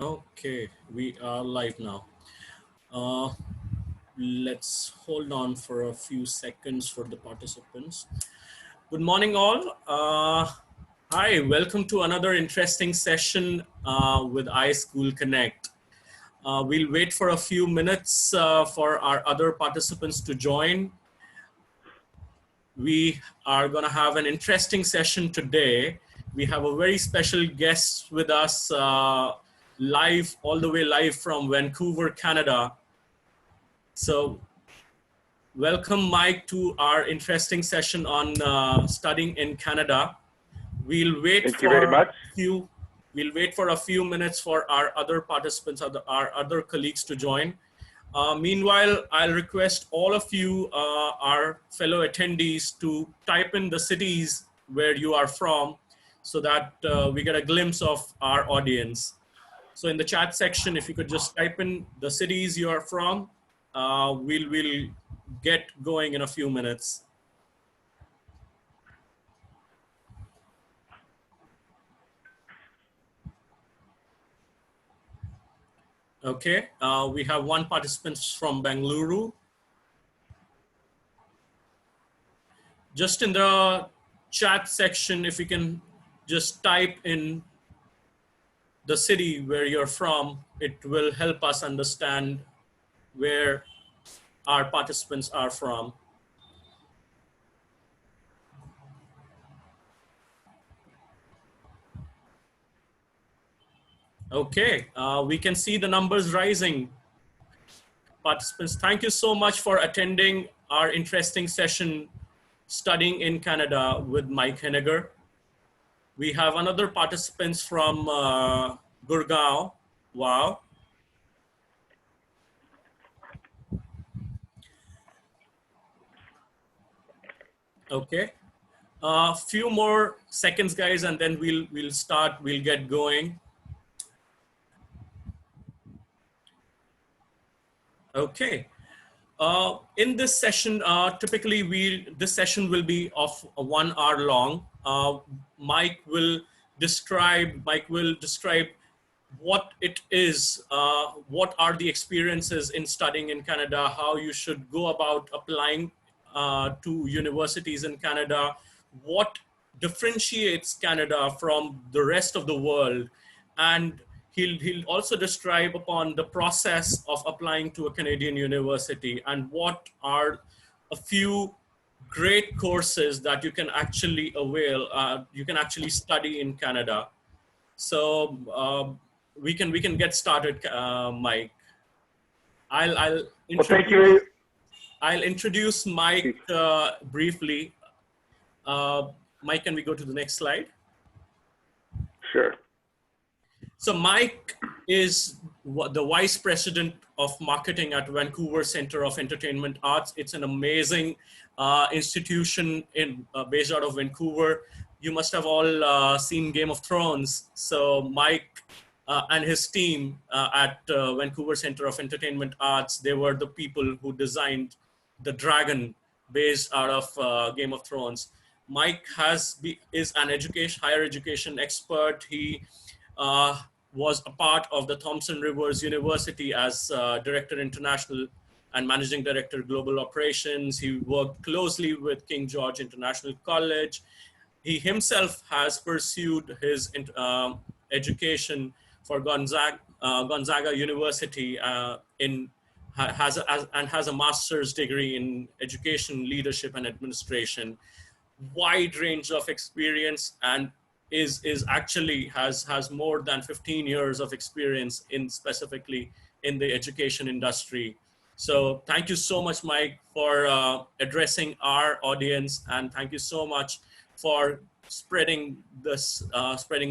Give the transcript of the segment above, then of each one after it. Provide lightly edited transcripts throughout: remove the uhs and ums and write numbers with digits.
Okay, we are live now. Uh, let's hold on for a few seconds for the participants. Good morning, all. Hi, welcome to another interesting session with iSchoolConnect. We'll wait for a few minutes for our other participants to join. We are going to have an interesting session today. We have a very special guest with us live, all the way live from Vancouver, Canada. So welcome, Mike, to our interesting session on studying in Canada. We'll wait Thank you very for much. a few minutes for our other participants, our other colleagues to join. Meanwhile, I'll request all of you, our fellow attendees, to type in the cities where you are from so that we get a glimpse of our audience. So in the chat section, if you could just type in the cities you are from, we'll get going in a few minutes. Okay, we have one participant from Bengaluru. Just in the chat section, if you can just type in the city where you're from, it will help us understand where our participants are from. Okay, we can see the numbers rising. Participants, thank you so much for attending our interesting session, Studying in Canada with Mike Henniger. We have another participants from Gurgaon. Wow. Okay. A few more seconds, guys, and then we'll get going. Okay. In this session, typically this session will be of 1 hour long. Mike will describe what it is, what are the experiences in studying in Canada, how you should go about applying to universities in Canada, what differentiates Canada from the rest of the world, and he'll also describe upon the process of applying to a Canadian university and what are a few great courses that you can actually you can actually study in Canada. So we can get started, Mike. I'll introduce Mike briefly. Mike, can we go to the next slide? Sure. So Mike is the Vice President of Marketing at Vancouver Centre of Entertainment Arts. It's an amazing institution based out of Vancouver. You must have all seen Game of Thrones. So Mike and his team at Vancouver Centre of Entertainment Arts, they were the people who designed the dragon based out of Game of Thrones. Mike is an higher education expert. He was a part of the Thompson Rivers University as Director International and Managing Director Global Operations. He worked closely with King George International College. He himself has pursued his education for Gonzaga University and has a master's degree in education, leadership, and administration. Wide range of experience, and has more than 15 years of experience specifically in the education industry. So thank you so much, Mike, for addressing our audience, and thank you so much for spreading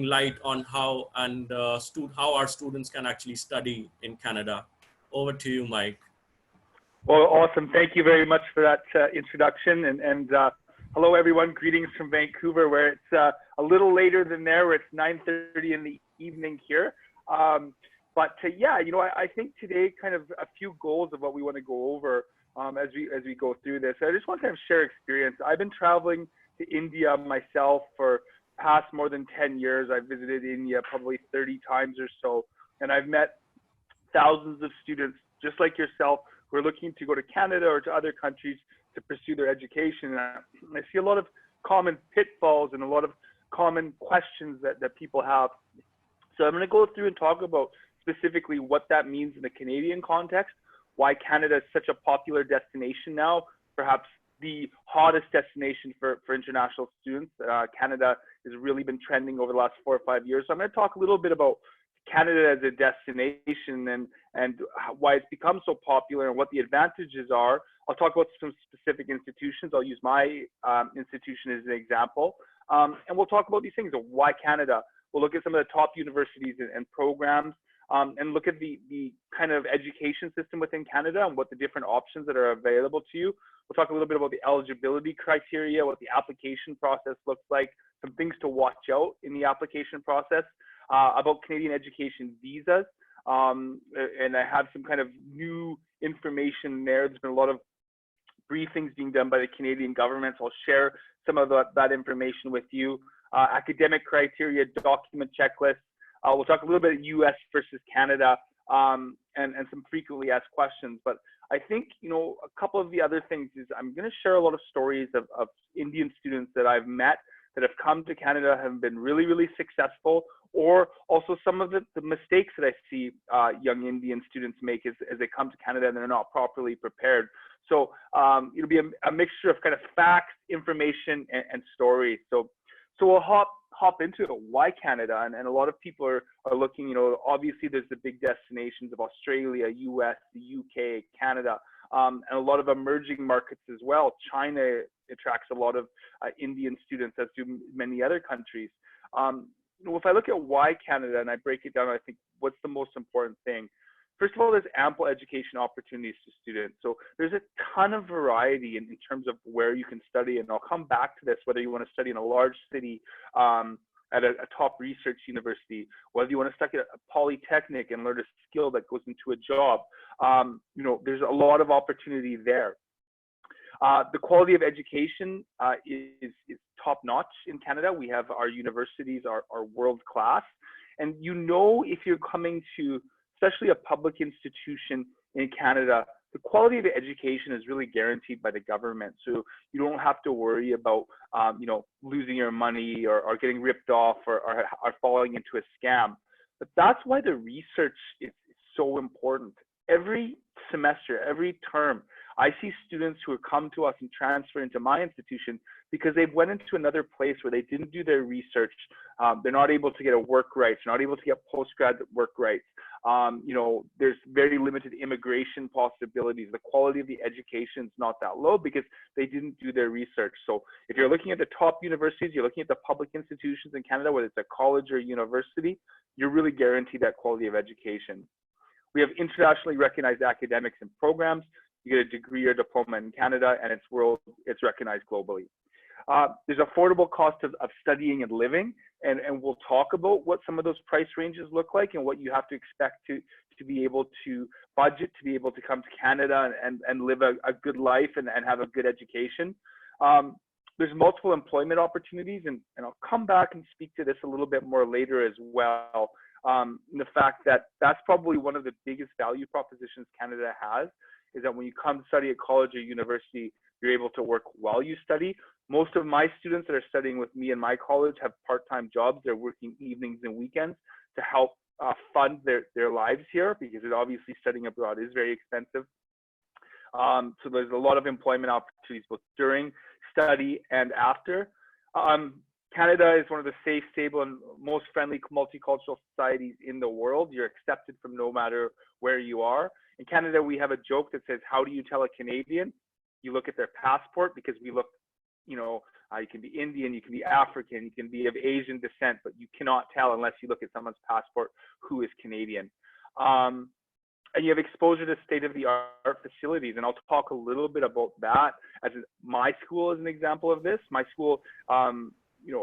light on how our students can actually study in Canada. Over to you, Mike. Well, awesome. Thank you very much for that introduction. And hello, everyone. Greetings from Vancouver, where it's a little later than there, where it's 9:30 in the evening here. Yeah, you know, I think today kind of a few goals of what we want to go over as we go through this. I just want to kind of share experience. I've been traveling to India myself for past more than 10 years. I've visited India probably 30 times or so. And I've met thousands of students just like yourself who are looking to go to Canada or to other countries to pursue their education. And I see a lot of common pitfalls and a lot of common questions that people have. So I'm going to go through and talk about specifically what that means in the Canadian context, why Canada is such a popular destination now, perhaps the hottest destination for international students. Canada has really been trending over the last 4 or 5 years. So I'm going to talk a little bit about Canada as a destination and why it's become so popular and what the advantages are. I'll talk about some specific institutions. I'll use my institution as an example. And we'll talk about these things of why Canada. We'll look at some of the top universities and programs and look at the kind of education system within Canada and what the different options that are available to you. We'll talk a little bit about the eligibility criteria, what the application process looks like, some things to watch out in the application process, about Canadian education visas. And I have some kind of new information there. There's been a lot of briefings being done by the Canadian government. So I'll share some of that information with you. Academic criteria, document checklists. We'll talk a little bit US versus Canada and some frequently asked questions. But I think, a couple of the other things is I'm going to share a lot of stories of Indian students that I've met that have come to Canada, have been really, really successful, or also some of the mistakes that I see young Indian students make as they come to Canada and they're not properly prepared. So it'll be a mixture of kind of facts, information, and stories. So we'll hop into it. Why Canada? And a lot of people are looking, obviously there's the big destinations of Australia, US, the UK, Canada, and a lot of emerging markets as well. China attracts a lot of Indian students, as do many other countries. If I look at why Canada and I break it down, I think what's the most important thing? First of all, there's ample education opportunities to students. So there's a ton of variety in terms of where you can study. And I'll come back to this, whether you want to study in a large city at a top research university, whether you want to study at a polytechnic and learn a skill that goes into a job. There's a lot of opportunity there. The quality of education is top notch in Canada. We have our universities are world class. And if you're coming to especially a public institution in Canada, the quality of the education is really guaranteed by the government. So you don't have to worry about, losing your money or getting ripped off or falling into a scam. But that's why the research is so important. Every semester, every term, I see students who have come to us and transfer into my institution because they've went into another place where they didn't do their research. They're not able to get a work rights, they're not able to get postgrad work rights. There's very limited immigration possibilities. The quality of the education is not that low because they didn't do their research. So if you're looking at the top universities, you're looking at the public institutions in Canada, whether it's a college or a university, you're really guaranteed that quality of education. We have internationally recognized academics and programs. You get a degree or diploma in Canada and it's recognized globally. There's affordable cost of studying and living, and we'll talk about what some of those price ranges look like and what you have to expect to be able to budget, to be able to come to Canada and live a good life and have a good education. There's multiple employment opportunities, and I'll come back and speak to this a little bit more later as well. The fact that that's probably one of the biggest value propositions Canada has is that when you come to study at college or university, you're able to work while you study. Most of my students that are studying with me in my college have part-time jobs. They're working evenings and weekends to help fund their lives here because obviously studying abroad is very expensive. So there's a lot of employment opportunities both during study and after. Canada is one of the safe, stable, and most friendly multicultural societies in the world. You're accepted from no matter where you are. In Canada, we have a joke that says, how do you tell a Canadian? You look at their passport because we look, you can be Indian, you can be African, you can be of Asian descent, but you cannot tell unless you look at someone's passport who is Canadian. And you have exposure to state-of-the-art facilities. And I'll talk a little bit about that as my school is an example of this. My school,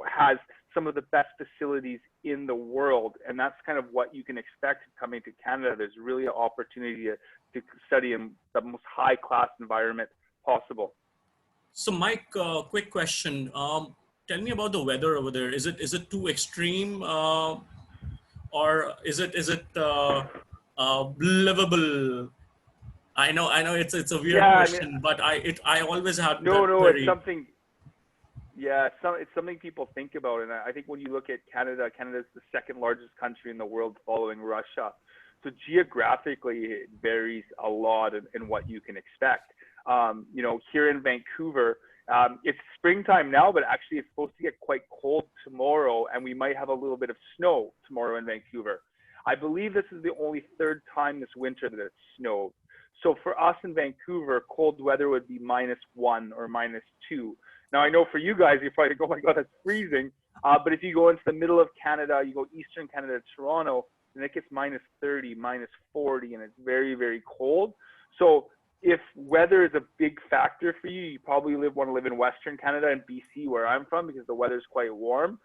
has some of the best facilities in the world. And that's kind of what you can expect coming to Canada. There's really an opportunity to study in the most high-class environment possible. So Mike, quick question. Tell me about the weather over there. Is it too extreme or is it livable? I know it's a weird Yeah, I mean, question, but I always had no, that no, it's query. something. Yeah, it's something people think about, and I think when you look at Canada, Canada is the second largest country in the world following Russia. So geographically, it varies a lot in what you can expect. You know, here in Vancouver, it's springtime now, but actually it's supposed to get quite cold tomorrow, and we might have a little bit of snow tomorrow in Vancouver. I believe this is the only third time this winter that it's snowed. So for us in Vancouver, cold weather would be -1 or -2. Now I know for you guys, you're probably like, oh my God, that's freezing. But if you go into the middle of Canada, you go Eastern Canada, Toronto, then it gets -30, -40, and it's very, very cold. So if weather is a big factor for you, you probably want to live in Western Canada and BC, where I'm from, because the weather's quite warm.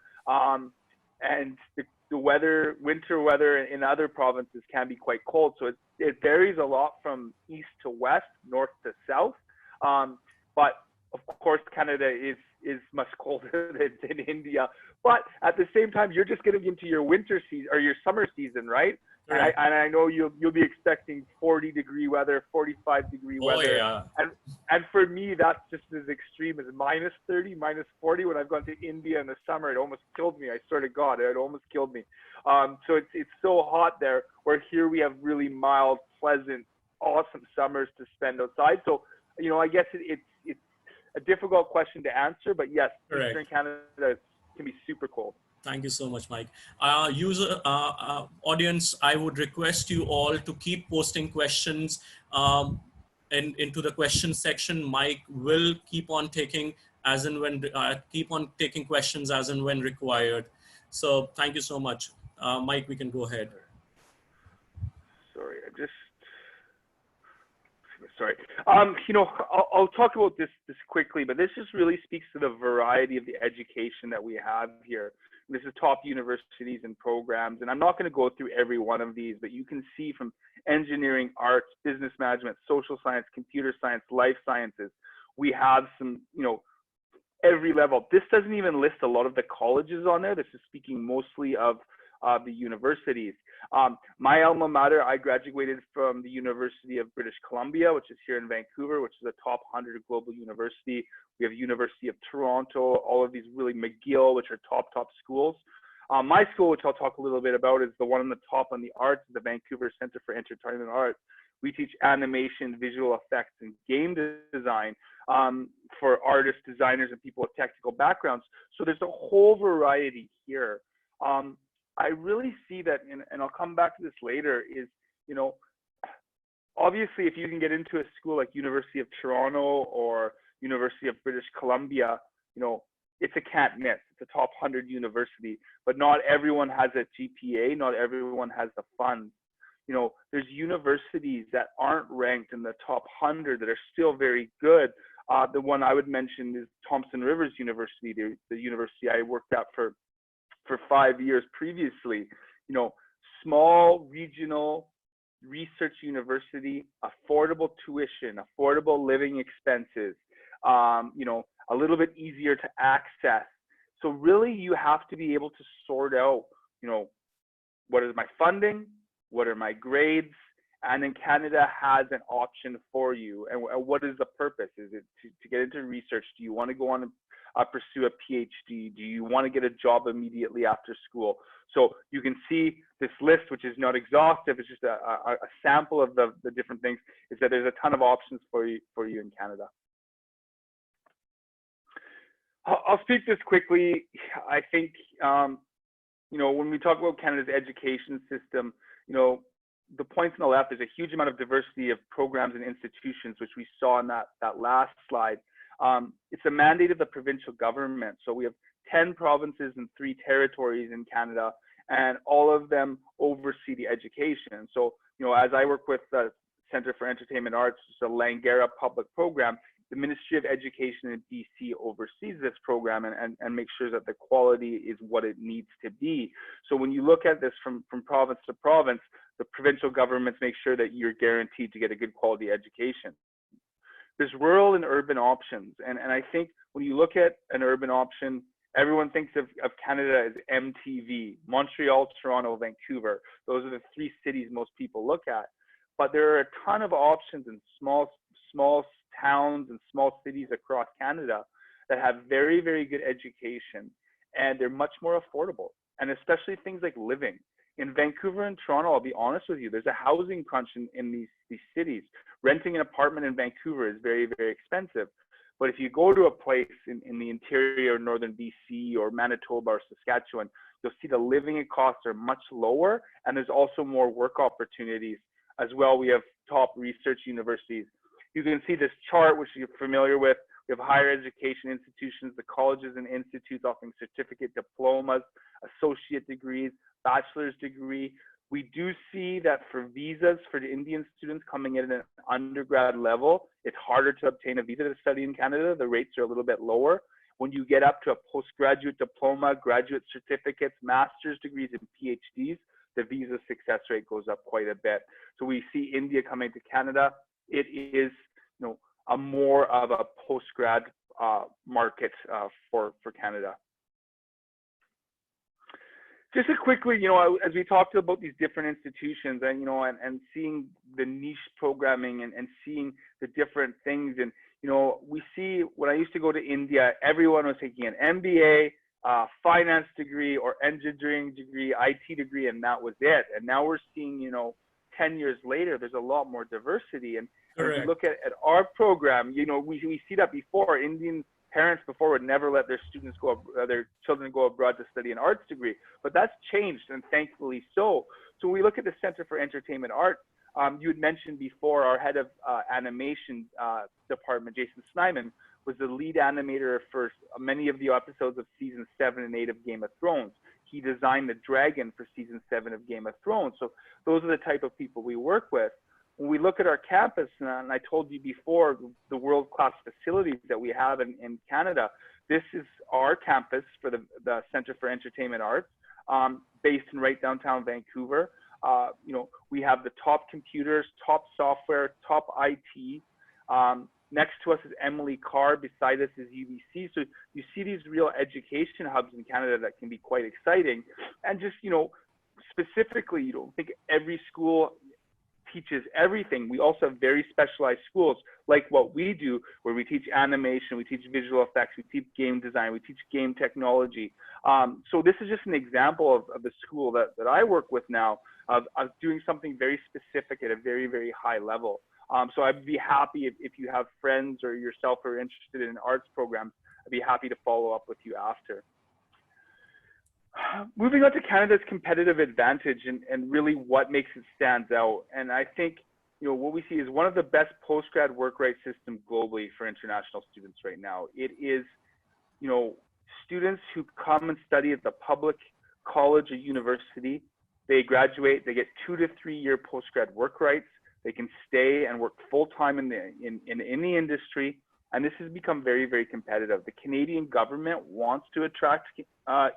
And the weather, winter weather in other provinces can be quite cold. So it varies a lot from east to west, north to south. But of course, Canada is much colder than India. But at the same time, you're just getting into your winter season or your summer season, right? Correct. And I know you'll be expecting 40-degree weather, 45-degree Oh weather, yeah. and for me that's just as extreme as -30, -40. When I've gone to India in the summer, it almost killed me. I swear to God, it almost killed me. So it's so hot there. Where here we have really mild, pleasant, awesome summers to spend outside. So you know, I guess it's a difficult question to answer, but yes, Correct. Eastern Canada can be super cold. Thank you so much, Mike. Audience, I would request you all to keep posting questions into the question section. Mike will keep on taking questions as and when required. So thank you so much, Mike. We can go ahead. Sorry, sorry. You know, I'll talk about this quickly, but this just really speaks to the variety of the education that we have here. This is top universities and programs, and I'm not going to go through every one of these, but you can see from engineering, arts, business management, social science, computer science, life sciences, we have some, you know, every level. This doesn't even list a lot of the colleges on there. This is speaking mostly of the universities. My alma mater, I graduated from the University of British Columbia, which is here in Vancouver, which is a top 100 global university. We have University of Toronto, all of these really McGill, which are top schools. My school, which I'll talk a little bit about, is the one on the top on the arts, the Vancouver Center for Entertainment Arts. We teach animation, visual effects, and game design for artists, designers, and people with technical backgrounds. So there's a whole variety here. I really see that, and I'll come back to this later, is, you know, obviously if you can get into a school like University of Toronto or University of British Columbia, you know, it's a can't miss. It's a top 100 university, but not everyone has a GPA. Not everyone has the funds. You know, there's universities that aren't ranked in the top 100 that are still very good. The one I would mention is Thompson Rivers University, the university I worked at for 5 years previously. You know, small regional research university, affordable tuition, affordable living expenses, you know, a little bit easier to access. So really you have to be able to sort out, you know, what is my funding, what are my grades, and then Canada has an option for you. And what is the purpose? Is it to get into research? Do you want to go on and pursue a PhD? Do you want to get a job immediately after school? So you can see this list, which is not exhaustive. It's just a sample of the different things. Is that there's a ton of options for you in Canada. I'll speak this quickly. I think, you know, when we talk about Canada's education system, you know, the points on the left, there's a huge amount of diversity of programs and institutions, which we saw in that last slide. It's a mandate of the provincial government. So we have 10 provinces and 3 territories in Canada, and all of them oversee the education. So, you know, as I work with the Center for Entertainment Arts, it's a Langara public program, the Ministry of Education in BC oversees this program and makes sure that the quality is what it needs to be. So when you look at this from province to province, the provincial governments make sure that you're guaranteed to get a good quality education. There's rural and urban options. And I think when you look at an urban option, Everyone thinks of Canada as MTV, Montreal, Toronto, Vancouver. Those are the three cities most people look at. But there are a ton of options in small towns and small cities across Canada that have very, very good education, and they're much more affordable. And especially things like living. In Vancouver and Toronto, I'll be honest with you, there's a housing crunch in these cities. Renting an apartment in Vancouver is very, very expensive. But if you go to a place in the interior, northern BC or Manitoba or Saskatchewan, you'll see the living costs are much lower, and there's also more work opportunities as well. We have top research universities. You can see this chart, which you're familiar with. We have higher education institutions, the colleges and institutes offering certificate diplomas, associate degrees, bachelor's degree. We do see that for visas for the Indian students coming in at an undergrad level, it's harder to obtain a visa to study in Canada. The rates are a little bit lower. When you get up to a postgraduate diploma, graduate certificates, master's degrees, and PhDs, the visa success rate goes up quite a bit. So we see India coming to Canada. It is, a more of a postgrad market for Canada. Just quickly, as we talked about these different institutions and, and seeing the niche programming and seeing the different things. And, we see when I used to go to India, everyone was taking an MBA, finance degree or engineering degree, IT degree, and that was it. And now we're seeing, 10 years later, there's a lot more diversity. And if you look at our program, we see that before. Indian parents before would never let their children go abroad to study an arts degree, but that's changed, and thankfully so. So when we look at the Center for Entertainment Arts, you had mentioned before our head of animation department, Jason Snyman, was the lead animator for many of the episodes of season 7 and 8 of Game of Thrones. He designed the dragon for season 7 of Game of Thrones. So those are the type of people we work with. When we look at our campus, and I told you before, the world-class facilities that we have in Canada, this is our campus for the Center for Entertainment Arts, based in right downtown Vancouver. We have the top computers, top software, top IT. Next to us is Emily Carr. Beside us is UBC. So you see these real education hubs in Canada that can be quite exciting. And just, specifically, you don't think every school teaches everything. We also have very specialized schools like what we do, where we teach animation, we teach visual effects, we teach game design, we teach game technology. So this is just an example of the school that I work with now of doing something very specific at a very, very high level. So I'd be happy if you have friends or yourself who are interested in arts programs, I'd be happy to follow up with you after. Moving on to Canada's competitive advantage and really what makes it stand out. And I think, what we see is one of the best postgrad work rights systems globally for international students right now. It is, students who come and study at the public college or university, they graduate, they get 2 to 3 year postgrad work rights. They can stay and work full-time in the industry. And this has become very, very competitive. The Canadian government wants to attract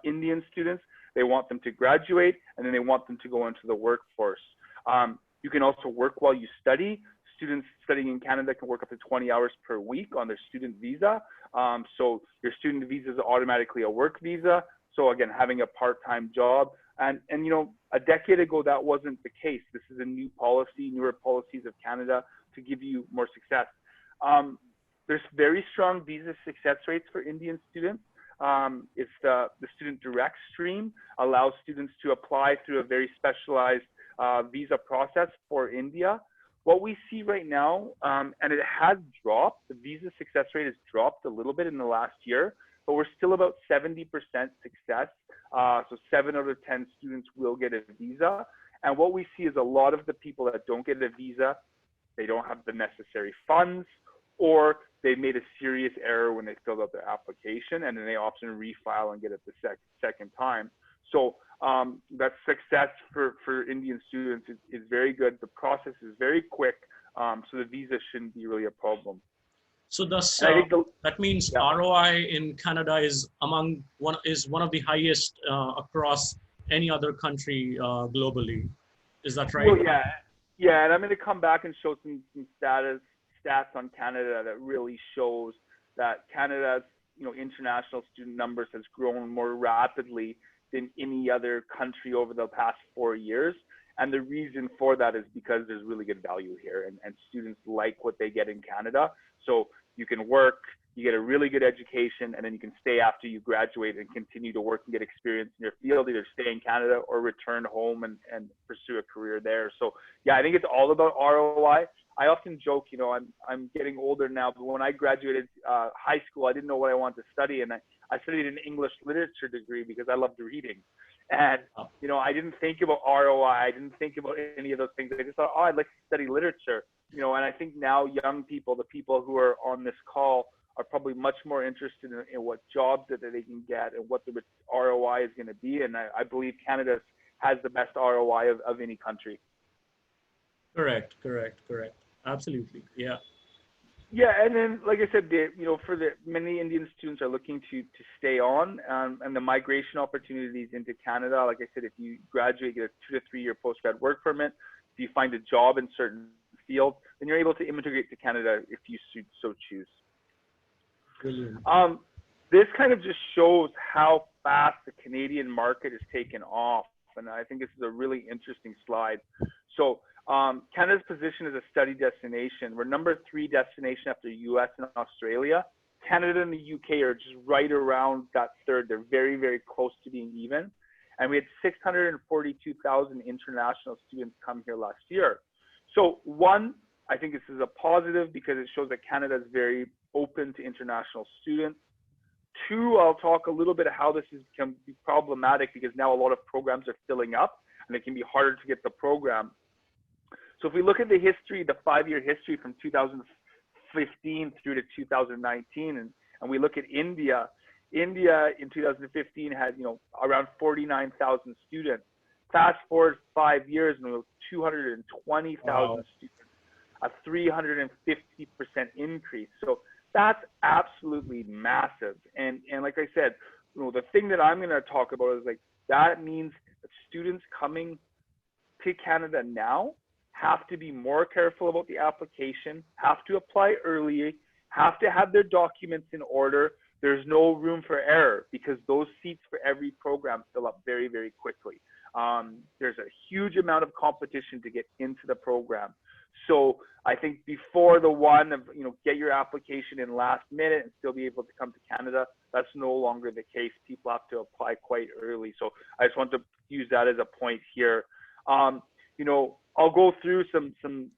Indian students. They want them to graduate, and then they want them to go into the workforce. You can also work while you study. Students studying in Canada can work up to 20 hours per week on their student visa. So your student visa is automatically a work visa. So again, having a part-time job. And a decade ago, that wasn't the case. This is a new policy, newer policies of Canada to give you more success. There's very strong visa success rates for Indian students. It's the student direct stream allows students to apply through a very specialized visa process for India. What we see right now, and it has dropped, the visa success rate has dropped a little bit in the last year, but we're still about 70% success. So 7 out of 10 students will get a visa. And what we see is a lot of the people that don't get a visa, they don't have the necessary funds, or they made a serious error when they filled out their application, and then they often refile and get it the second time. So that success for Indian students is very good. The process is very quick, so the visa shouldn't be really a problem. So that means ROI in Canada is one of the highest across any other country globally. Is that right? Well, yeah, and I'm going to come back and show some stats on Canada that really shows that Canada's international student numbers has grown more rapidly than any other country over the past 4 years. And the reason for that is because there's really good value here, and students like what they get in Canada. So you can work, you get a really good education, and then you can stay after you graduate and continue to work and get experience in your field, either stay in Canada or return home and pursue a career there. So yeah, I think it's all about ROI. I often joke, I'm getting older now, but when I graduated high school, I didn't know what I wanted to study, and I studied an English literature degree because I loved reading. And, I didn't think about ROI. I didn't think about any of those things. I just thought, I'd like to study literature, and I think now young people, the people who are on this call, are probably much more interested in what jobs that they can get and what the ROI is going to be. And I believe Canada has the best ROI of any country. Correct. Absolutely. Yeah. Yeah, and then, like I said, many Indian students are looking to stay on, and the migration opportunities into Canada. Like I said, if you graduate, get a 2 to 3 year postgrad work permit. If you find a job in certain fields, then you're able to immigrate to Canada if you so choose. Brilliant. This kind of just shows how fast the Canadian market has taken off, and I think this is a really interesting slide. So Canada's position as a study destination, we're number 3 destination after US and Australia. Canada and the UK are just right around that third. They're very, very close to being even. And we had 642,000 international students come here last year. So one, I think this is a positive because it shows that Canada is very open to international students. 2, I'll talk a little bit of how this can be problematic because now a lot of programs are filling up and it can be harder to get the program. So if we look at the history, the 5-year history from 2015 through to 2019, and we look at India in 2015 had, around 49,000 students. Fast forward 5 years and we have 220,000 students, a 350% increase. So that's absolutely massive. And like I said, the thing that I'm going to talk about is that means that students coming to Canada now have to be more careful about the application, have to apply early, have to have their documents in order. There's no room for error because those seats for every program fill up very, very quickly. There's a huge amount of competition to get into the program. So I think before the one of, get your application in last minute and still be able to come to Canada, that's no longer the case. People have to apply quite early. So I just want to use that as a point here. I'll go through some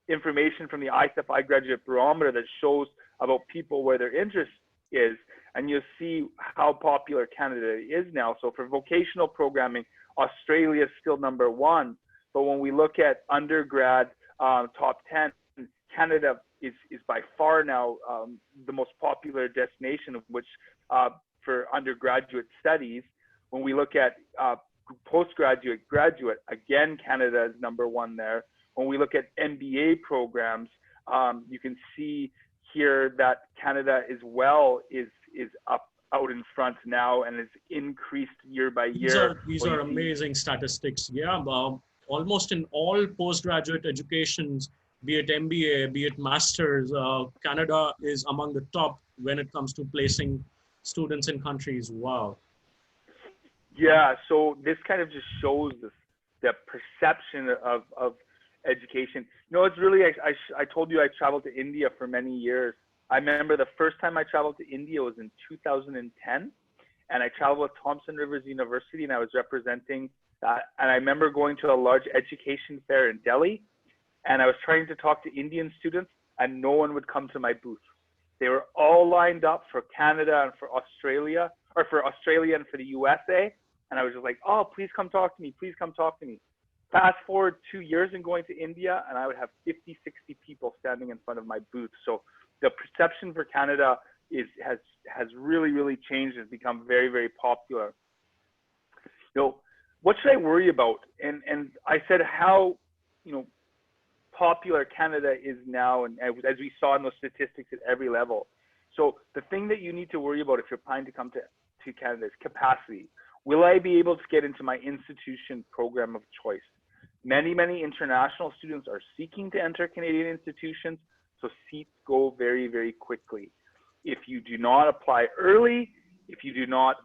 information from the ISEF iGraduate Barometer that shows about people where their interest is, and you'll see how popular Canada is now. So for vocational programming, Australia is still number 1, but when we look at undergrad top 10, Canada is by far now the most popular destination, of which for undergraduate studies. When we look at postgraduate, graduate, again, Canada is number 1 there. When we look at MBA programs, you can see here that Canada as well is up out in front now and has increased year by year. These are amazing statistics. Yeah, almost in all postgraduate educations, be it MBA, be it masters, Canada is among the top when it comes to placing students in countries. Wow. Yeah, so this kind of just shows the perception of education. It's really, I told you I traveled to India for many years. I remember the first time I traveled to India was in 2010, and I traveled with Thompson Rivers University, and I was representing that. And I remember going to a large education fair in Delhi, and I was trying to talk to Indian students, and no one would come to my booth. They were all lined up for Canada and for Australia, or for Australia and for the USA. And I was just like, oh, please come talk to me. Please come talk to me. Fast forward 2 years and going to India, and I would have 50, 60 people standing in front of my booth. So the perception for Canada has really, really changed. It's become very, very popular. What should I worry about? And I said how, popular Canada is now, and as we saw in those statistics at every level. So the thing that you need to worry about if you're planning to come to Canada is capacity. Will I be able to get into my institution program of choice? Many, many international students are seeking to enter Canadian institutions, so seats go very, very quickly. if you do not apply early, if you do not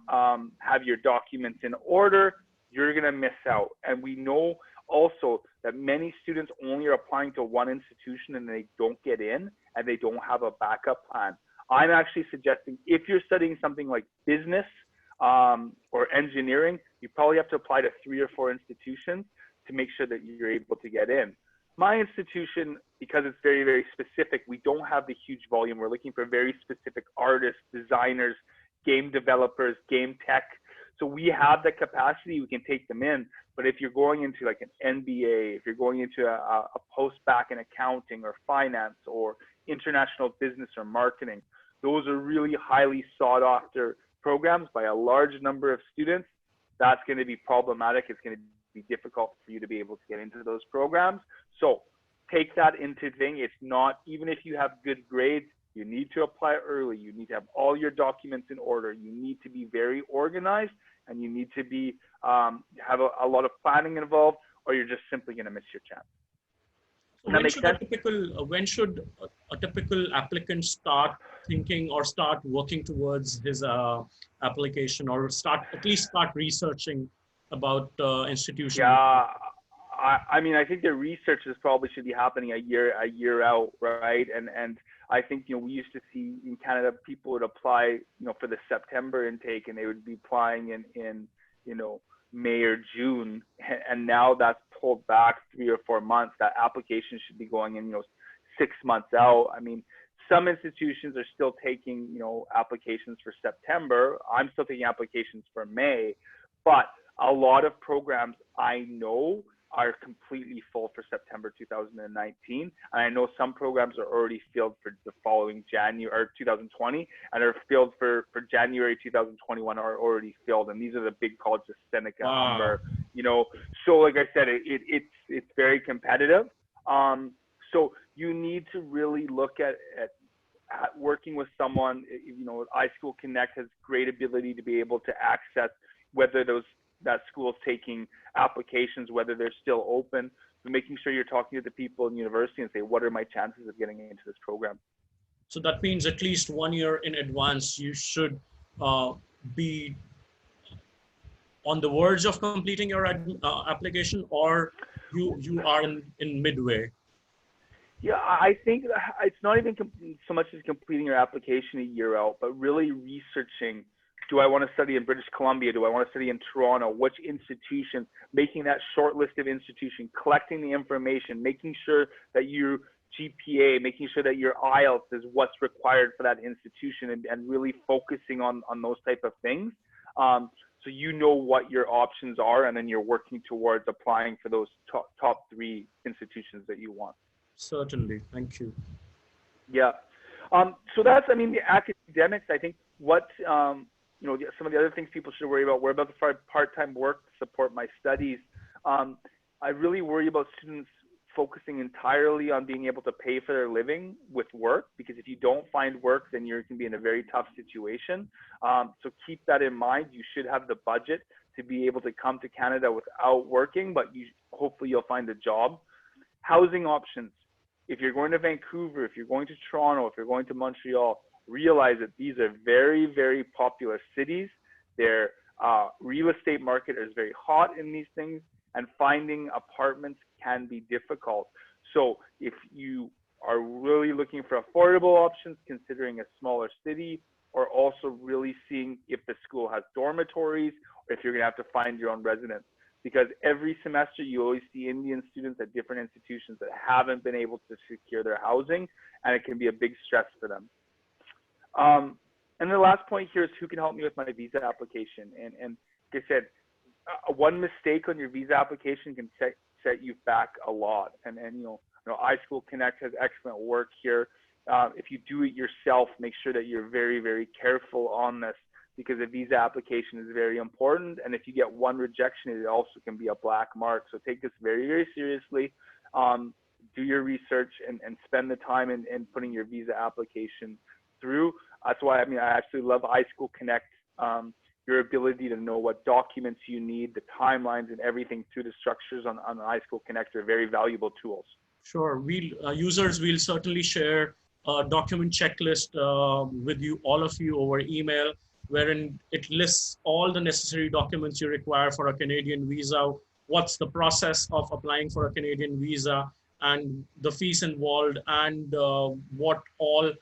have your documents in order, you're going to miss out. And we know also that many students only are applying to one institution and they don't get in and they don't have a backup plan. I'm actually suggesting if you're studying something like business or engineering, you probably have to apply to 3 or 4 institutions to make sure that you're able to get in. My institution, because it's very, very specific, we don't have the huge volume. We're looking for very specific artists, designers, game developers, game tech. So we have the capacity, we can take them in. But if you're going into like an MBA, if you're going into a post-bac in accounting or finance or international business or marketing, those are really highly sought after programs by a large number of students. That's going to be problematic. It's going to be difficult for you to be able to get into those programs. So take that into thing. It's not, even if you have good grades, you need to apply early. You need to have all your documents in order. You need to be very organized, and you need to be have a lot of planning involved, or you're just simply going to miss your chance. When should a typical applicant start thinking or start working towards his application, or at least start researching about institutions? Yeah, I mean, I think the research probably should be happening a year out, right? And I think, you know, we used to see in Canada, people would apply, you know, for the September intake, and they would be applying in you know, May or June, and now that's pulled back 3 or 4 months. That application should be going in, you know, 6 months out. I mean, some institutions are still taking, you know, applications for September. I'm still taking applications for May, but a lot of programs I know are completely full for September 2019. And I know some programs are already filled for the following January or 2020, and are filled for January 2021 are already filled. And these are the big colleges, Seneca, Humber, you know. So like I said, it's very competitive. So you need to really look at working with someone. You know, iSchoolConnect has great ability to be able to access whether that school's taking applications, whether they're still open, so making sure you're talking to the people in university and say, what are my chances of getting into this program? So that means at least 1 year in advance, you should be on the verge of completing your application, or you are in midway? Yeah, I think it's not even so much as completing your application a year out, but really researching. Do I want to study in British Columbia? Do I want to study in Toronto? Which institutions? Making that short list of institutions, collecting the information, making sure that your GPA, making sure that your IELTS is what's required for that institution, and really focusing on those type of things. So you know what your options are, and then you're working towards applying for those top 3 institutions that you want. Certainly. Thank you. Yeah. So that's, I mean, the academics, I think what, you know, some of the other things people should worry about to find part-time work to support my studies. I really worry about students focusing entirely on being able to pay for their living with work, because if you don't find work, then you can be in a very tough situation. So keep that in mind. You should have the budget to be able to come to Canada without working, but hopefully you'll find a job. Housing options. If you're going to Vancouver, if you're going to Toronto, if you're going to Montreal, realize that these are very, very popular cities. Their real estate market is very hot in these things, and finding apartments can be difficult. So if you are really looking for affordable options, considering a smaller city, or also really seeing if the school has dormitories, or if you're gonna have to find your own residence. Because every semester you always see Indian students at different institutions that haven't been able to secure their housing, and it can be a big stress for them. And the last point here is who can help me with my visa application. And like I said, one mistake on your visa application can set you back a lot. And you know, iSchoolConnect has excellent work here. If you do it yourself, make sure that you're very, very careful on this, because a visa application is very important. And if you get one rejection, it also can be a black mark. So take this very, very seriously. Do your research and spend the time in putting your visa application through. That's why, I mean, I actually love iSchoolConnect. Your ability to know what documents you need, the timelines and everything through the structures on iSchoolConnect are very valuable tools. Sure. Users will certainly share a document checklist with you, all of you, over email, wherein it lists all the necessary documents you require for a Canadian visa, what's the process of applying for a Canadian visa, and the fees involved, and what all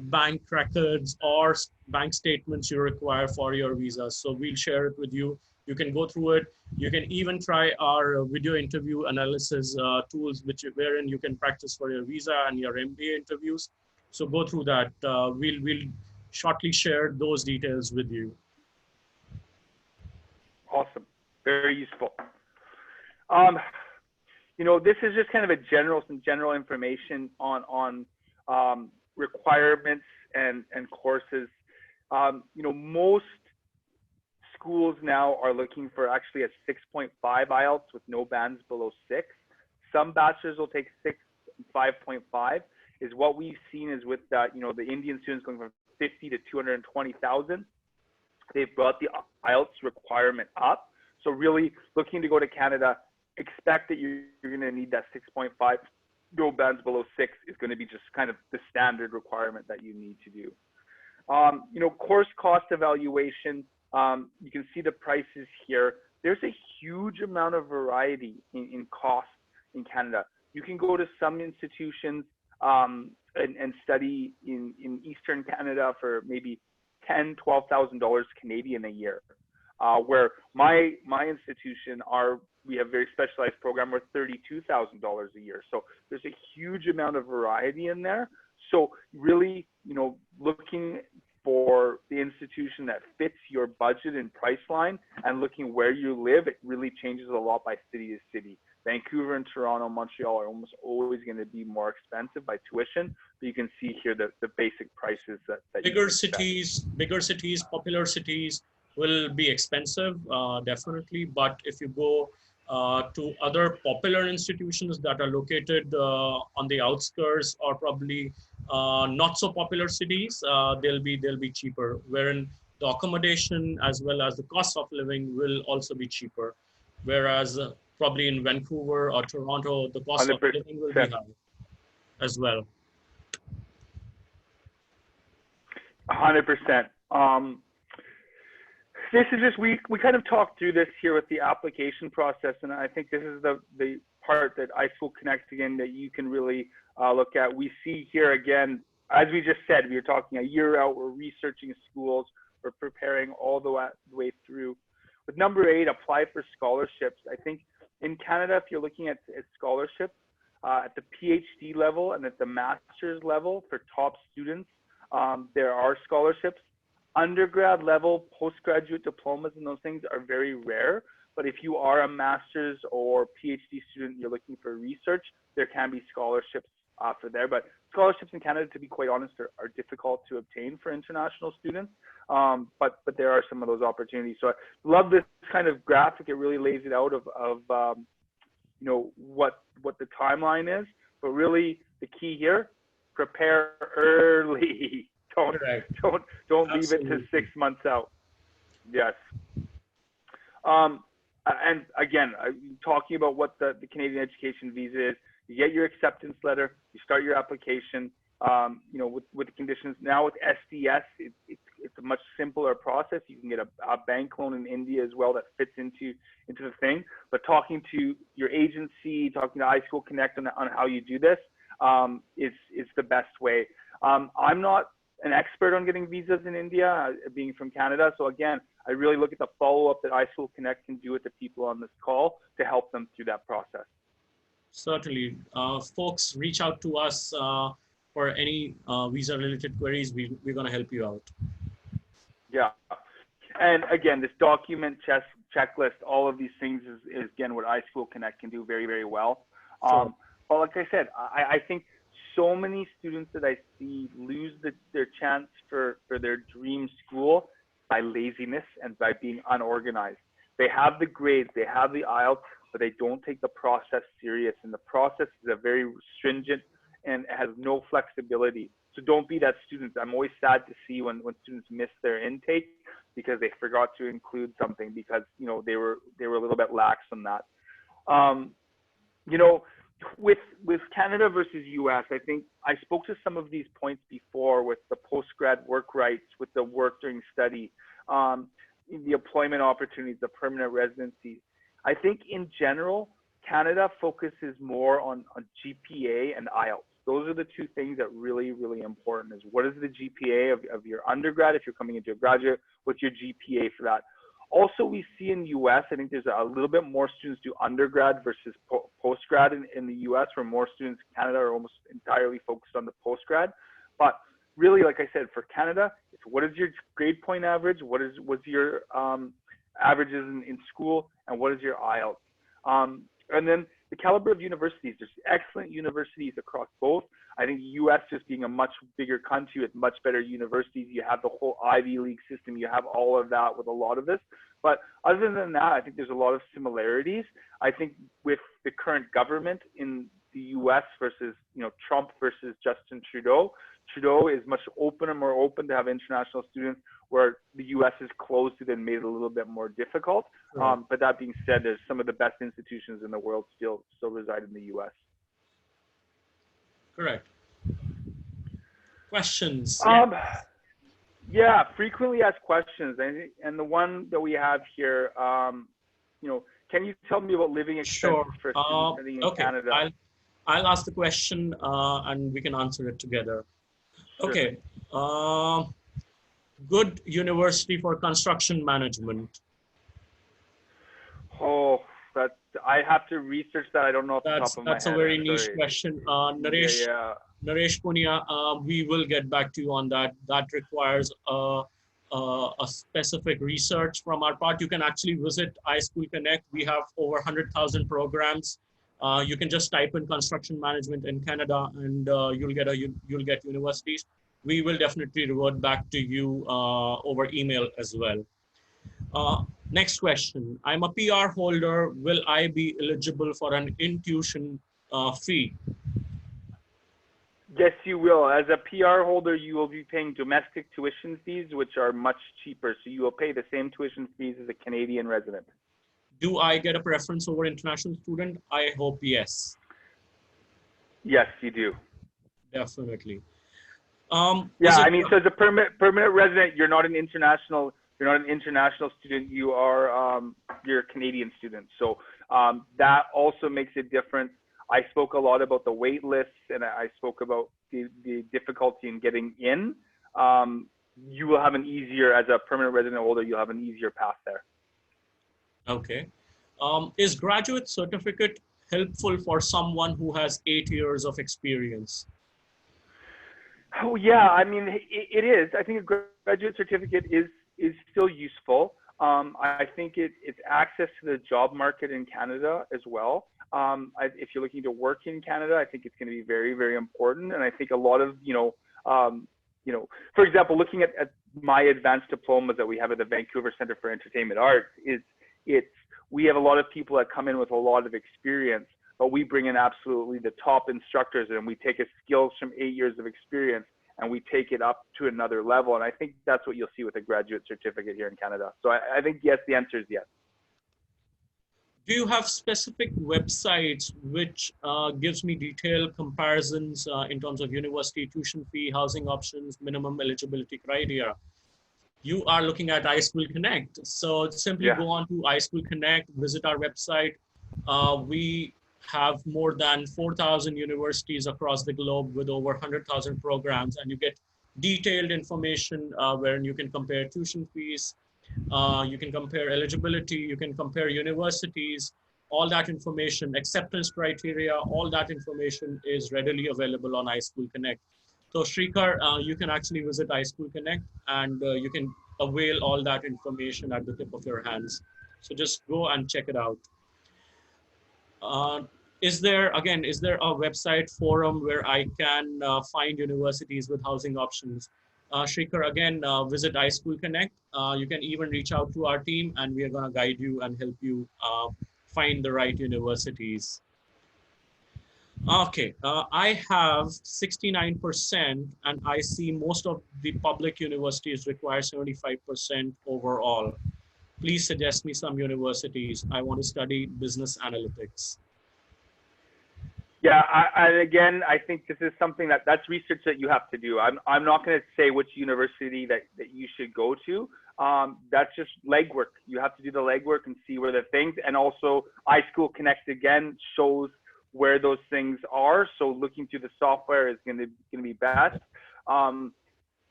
bank records or bank statements you require for your visa. So we'll share it with you. You can go through it. You can even try our video interview analysis tools, wherein you can practice for your visa and your MBA interviews. So go through that. We'll shortly share those details with you. Awesome. Very useful. This is just kind of some general information on requirements and courses. Most schools now are looking for actually a 6.5 IELTS with no bands below 6. Some bachelors will take 6 and 5.5. Is what we've seen is with the Indian students going from 50 to 220,000. They've brought the IELTS requirement up. So really looking to go to Canada, expect that you're going to need that 6.5. No bands below 6 is going to be just kind of the standard requirement that you need to do. Course cost evaluation. You can see the prices here. There's a huge amount of variety in cost in Canada. You can go to some institutions and study in Eastern Canada for maybe $10,000, $12,000 Canadian a year. Where my institution, we have very specialized program worth $32,000 a year. So there's a huge amount of variety in there. So really, looking for the institution that fits your budget and price line, and looking where you live, it really changes a lot by city to city. Vancouver and Toronto, Montreal are almost always going to be more expensive by tuition, but you can see here the basic prices that bigger cities, popular cities will be expensive, definitely. But if you go to other popular institutions that are located on the outskirts, or probably not so popular cities, they'll be cheaper, wherein the accommodation as well as the cost of living will also be cheaper. Whereas probably in Vancouver or Toronto, the cost 100%. Of living will be high as well. 100%. This is just, we kind of talked through this here with the application process, and I think this is the part that iSchoolConnect, again, that you can really look at. We see here again, as we just said, we were talking a year out, we're researching schools, we're preparing all the way through. With number 8, apply for scholarships. I think in Canada, if you're looking at scholarships at the PhD level and at the master's level for top students, there are scholarships. Undergrad level, postgraduate diplomas and those things are very rare. But if you are a master's or PhD student, you're looking for research, there can be scholarships for there. But scholarships in Canada, to be quite honest, are difficult to obtain for international students. But there are some of those opportunities. So I love this kind of graphic. It really lays it out of what the timeline is. But really the key here, prepare early. Don't leave it to 6 months out. Yes. And again, talking about what the Canadian education visa is, you get your acceptance letter, you start your application, with the conditions. Now with SDS, it's a much simpler process. You can get a bank loan in India as well that fits into the thing. But talking to your agency, talking to iSchoolConnect on how you do this is the best way. I'm not an expert on getting visas in India, being from Canada. So again, I really look at the follow-up that iSchoolConnect can do with the people on this call to help them through that process. Certainly. Folks, reach out to us for any visa-related queries. We're going to help you out. Yeah. And again, this document checklist, all of these things is again, what iSchoolConnect can do very, very well. Sure. But like I said, I think so many students that I see lose their chance for their dream school by laziness and by being unorganized. They have the grades, they have the IELTS, but they don't take the process serious. And the process is a very stringent and has no flexibility. So don't be that student. I'm always sad to see when students miss their intake because they forgot to include something because they were a little bit lax on that. with Canada versus US, I think I spoke to some of these points before with the postgrad work rights, with the work during study, the employment opportunities, the permanent residencies. I think in general, Canada focuses more on GPA and IELTS. Those are the two things that really, really important is what is the GPA of your undergrad if you're coming into a graduate, what's your GPA for that. Also, we see in the US, I think there's a little bit more students do undergrad versus postgrad in the US, where more students in Canada are almost entirely focused on the postgrad. But really, like I said, for Canada, it's what is your grade point average, what's your averages in school, and what is your IELTS. And then the caliber of universities, there's excellent universities across both. I think US just being a much bigger country with much better universities, you have the whole Ivy League system, you have all of that with a lot of this. But other than that, I think there's a lot of similarities. I think with the current government in the US versus, Trump versus Justin Trudeau, Trudeau is much more open to have international students, where the US has closed it and made it a little bit more difficult. Right. But that being said, there's some of the best institutions in the world still reside in the US. Correct. Questions? Yeah, frequently asked questions. And the one that we have here, can you tell me about living expenses for students studying in Canada? I'll ask the question and we can answer it together. Sure. Okay. Good university for construction management. Oh, I have to research that. I don't know off the top of my head. That's a very niche question. Naresh Punia, we will get back to you on that. That requires a specific research from our part. You can actually visit iSchoolConnect. We have over 100,000 programs. You can just type in construction management in Canada, and you'll get universities. We will definitely revert back to you over email as well. Next question. I'm a PR holder. Will I be eligible for an in-tuition fee? Yes, you will. As a PR holder, you will be paying domestic tuition fees, which are much cheaper. So you will pay the same tuition fees as a Canadian resident. Do I get a preference over international student? I hope yes. Yes, you do. Definitely. So as a permanent resident, you're not an international student. You're a Canadian student. So that also makes a difference. I spoke a lot about the wait lists, and I spoke about the difficulty in getting in. You will have an easier, as a permanent resident holder, you'll have an easier path there. Okay. Is graduate certificate helpful for someone who has 8 years of experience? Oh yeah, I mean, it is. I think a graduate certificate is still useful. I think it's access to the job market in Canada as well. If you're looking to work in Canada, I think it's going to be very, very important. And I think a lot of, for example, looking at my advanced diplomas that we have at the Vancouver Centre for Entertainment Arts, we have a lot of people that come in with a lot of experience, but we bring in absolutely the top instructors, and we take skills from 8 years of experience and we take it up to another level. And I think that's what you'll see with a graduate certificate here in Canada. So I think yes, the answer is yes. Do you have specific websites which gives me detailed comparisons in terms of university tuition fee, housing options, minimum eligibility criteria? You are looking at iSchoolConnect. So simply go on to iSchoolConnect, visit our website. We have more than 4,000 universities across the globe with over 100,000 programs, and you get detailed information where you can compare tuition fees, you can compare eligibility, you can compare universities, all that information, acceptance criteria, all that information is readily available on iSchoolConnect. So Shrikar, you can actually visit iSchoolConnect and you can avail all that information at the tip of your hands. So just go and check it out. Is there a website forum where I can find universities with housing options? Shrikar, again, visit iSchoolConnect. You can even reach out to our team and we are going to guide you and help you find the right universities. Okay, I have 69% and I see most of the public universities require 75% overall. Please suggest me some universities. I want to study business analytics. Yeah, and again, I think this is something that's research that you have to do. I'm not going to say which university that you should go to. That's just legwork. You have to do the legwork and see where the things, and also iSchoolConnect again shows where those things are. So looking through the software is going to be best.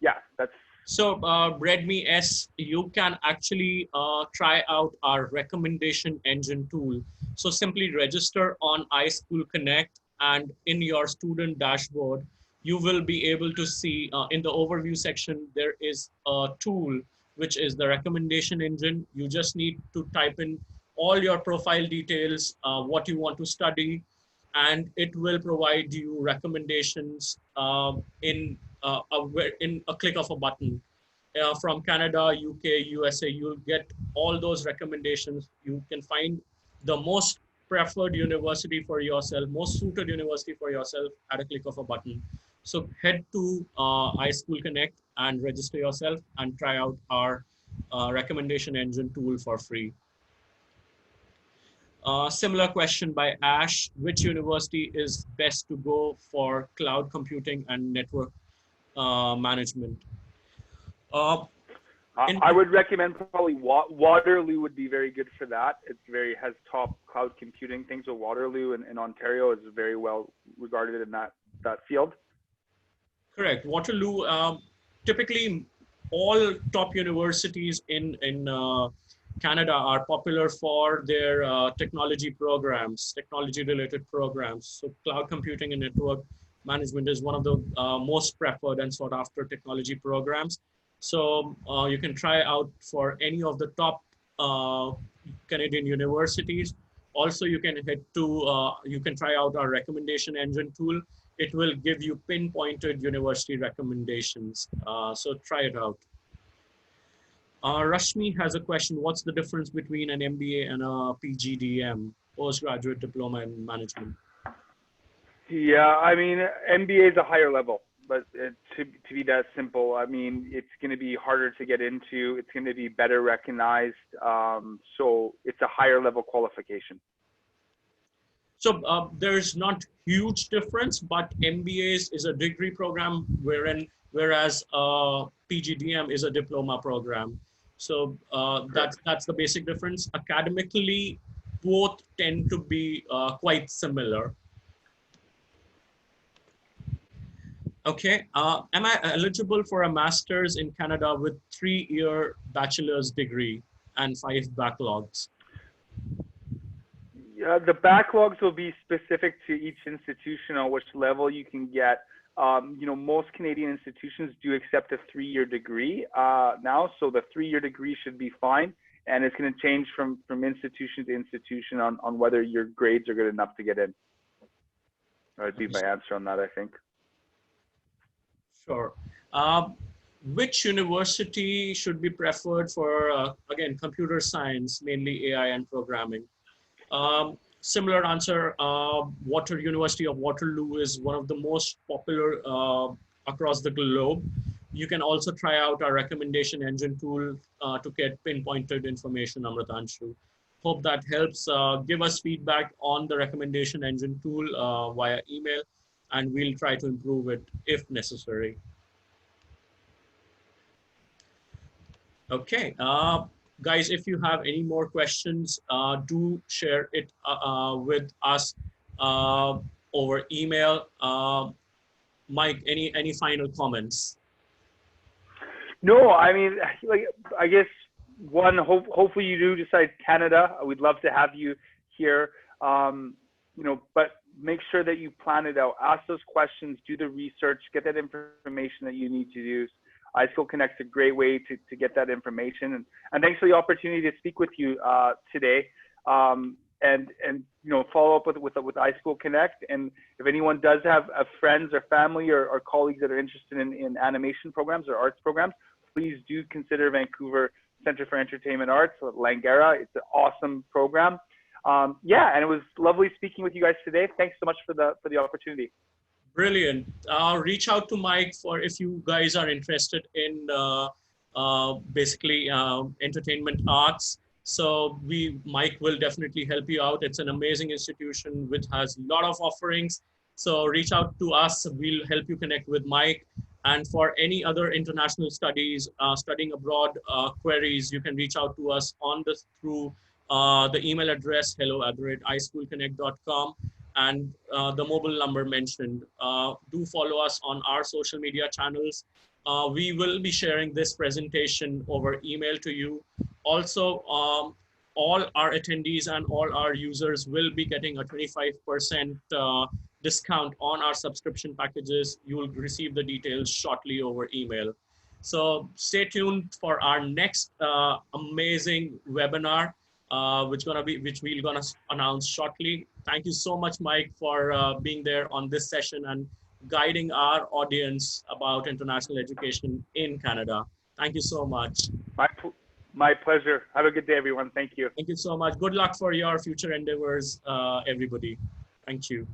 Yeah, that's. So Redmi S, you can actually try out our recommendation engine tool. So simply register on iSchoolConnect, and in your student dashboard, you will be able to see in the overview section, there is a tool, which is the recommendation engine. You just need to type in all your profile details, what you want to study, and it will provide you recommendations in a click of a button. From Canada, UK, USA, you'll get all those recommendations. You can find the most preferred university for yourself, most suited university for yourself at a click of a button. So head to iSchoolConnect and register yourself and try out our recommendation engine tool for free. Similar question by Ash: which university is best to go for cloud computing and network management? I would recommend probably Waterloo would be very good for that. It's has top cloud computing things. So Waterloo in Ontario is very well regarded in that field. Correct. Waterloo, typically all top universities in Canada are popular for their technology programs, technology related programs. So cloud computing and network management is one of the most preferred and sought after technology programs. So you can try out for any of the top Canadian universities. Also, you can head to, you can try out our recommendation engine tool. It will give you pinpointed university recommendations. So try it out. Rashmi has a question. What's the difference between an MBA and a PGDM, postgraduate diploma in management? Yeah, I mean, MBA is a higher level, but to be that simple, I mean, it's going to be harder to get into. It's going to be better recognized. So it's a higher level qualification. So there's not huge difference, but MBA is a degree program, whereas PGDM is a diploma program. So that's the basic difference. Academically, both tend to be quite similar. Okay, am I eligible for a master's in Canada with 3-year bachelor's degree and 5 backlogs? Yeah, the backlogs will be specific to each institution on which level you can get. You know, most Canadian institutions do accept a 3-year degree now, so the 3-year degree should be fine. And it's going to change from institution to institution on whether your grades are good enough to get in. That would be my answer on that, I think. Sure. Which university should be preferred for, again, computer science, mainly AI and programming? Similar answer, University of Waterloo is one of the most popular across the globe. You can also try out our recommendation engine tool to get pinpointed information, Amritanshu. Hope that helps. Give us feedback on the recommendation engine tool via email, and we'll try to improve it if necessary. Okay, guys, if you have any more questions, do share it with us over email. Mike, any final comments? No, I mean, like, I guess hopefully you do decide Canada. We'd love to have you here. You know, but make sure that you plan it out. Ask those questions, do the research, get that information that you need to use. iSchoolConnect is a great way to get that information. And thanks for the opportunity to speak with you today. And you know, follow up with iSchoolConnect. And if anyone does have friends or family or colleagues that are interested in animation programs or arts programs, please do consider Vancouver Center for Entertainment Arts, Langara. It's an awesome program. Yeah, and it was lovely speaking with you guys today. Thanks so much for the opportunity. Brilliant. Reach out to Mike for if you guys are interested in basically entertainment arts. So Mike will definitely help you out. It's an amazing institution which has a lot of offerings. So reach out to us. We'll help you connect with Mike. And for any other international studies, studying abroad queries, you can reach out to us on this through the email address hello@iSchoolConnect.com and the mobile number mentioned. Do follow us on our social media channels. We will be sharing this presentation over email to you. Also, all our attendees and all our users will be getting a 25% discount on our subscription packages. You will receive the details shortly over email. So stay tuned for our next amazing webinar, which we're gonna announce shortly. Thank you so much, Mike, for being there on this session and guiding our audience about international education in Canada. Thank you so much. My pleasure. Have a good day, everyone. Thank you. Thank you so much. Good luck for your future endeavors, everybody. Thank you.